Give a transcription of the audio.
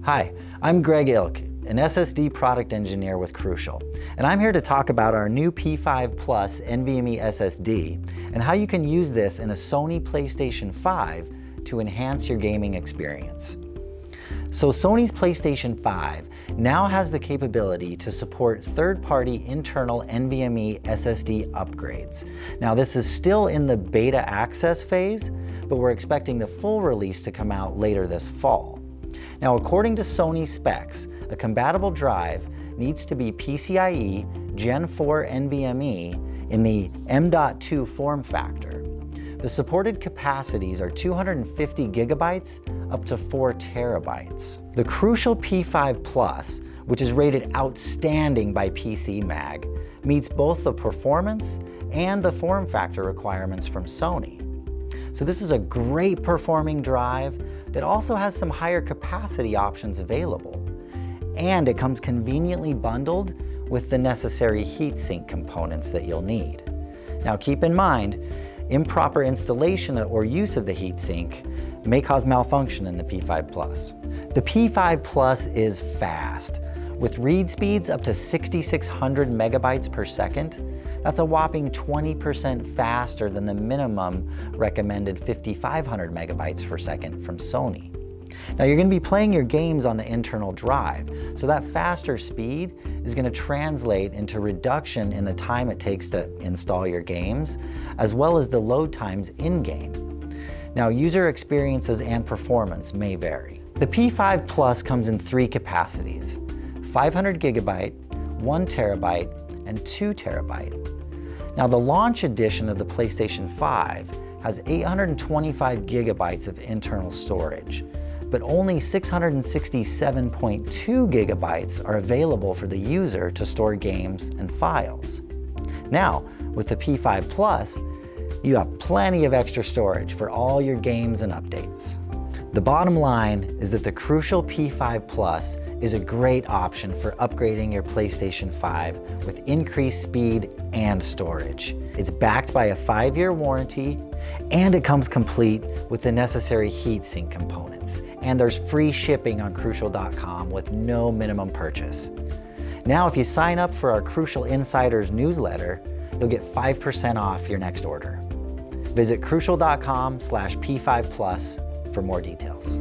Hi, I'm Greg Ilk, an SSD product engineer with Crucial, and I'm here to talk about our new P5 Plus NVMe SSD and how you can use this in a Sony PlayStation 5 to enhance your gaming experience. So Sony's PlayStation 5 now has the capability to support third-party internal NVMe SSD upgrades. Now this is still in the beta access phase, but we're expecting the full release to come out later this fall. Now according to Sony specs, a compatible drive needs to be PCIe Gen 4 NVMe in the M.2 form factor. The supported capacities are 250 gigabytes up to 4 terabytes. The Crucial P5 Plus, which is rated outstanding by PCMag, meets both the performance and the form factor requirements from Sony. So this is a great performing drive that also has some higher capacity options available. And it comes conveniently bundled with the necessary heatsink components that you'll need. Now keep in mind, improper installation or use of the heatsink may cause malfunction in the P5 Plus. The P5 Plus is fast. With read speeds up to 6,600 megabytes per second, that's a whopping 20% faster than the minimum recommended 5,500 megabytes per second from Sony. Now you're going to be playing your games on the internal drive, so that faster speed is going to translate into reduction in the time it takes to install your games, as well as the load times in-game. Now user experiences and performance may vary. The P5 Plus comes in 3 capacities: 500 gigabyte, 1 terabyte, and 2 terabyte. Now the launch edition of the PlayStation 5 has 825 gigabytes of internal storage, but only 667.2 gigabytes are available for the user to store games and files. Now, with the P5 Plus, you have plenty of extra storage for all your games and updates. The bottom line is that the Crucial P5 Plus is a great option for upgrading your PlayStation 5 with increased speed and storage. It's backed by a 5-year warranty, and it comes complete with the necessary heatsink components. And there's free shipping on Crucial.com with no minimum purchase. Now, if you sign up for our Crucial Insiders newsletter, you'll get 5% off your next order. Visit Crucial.com/P5 Plus for more details.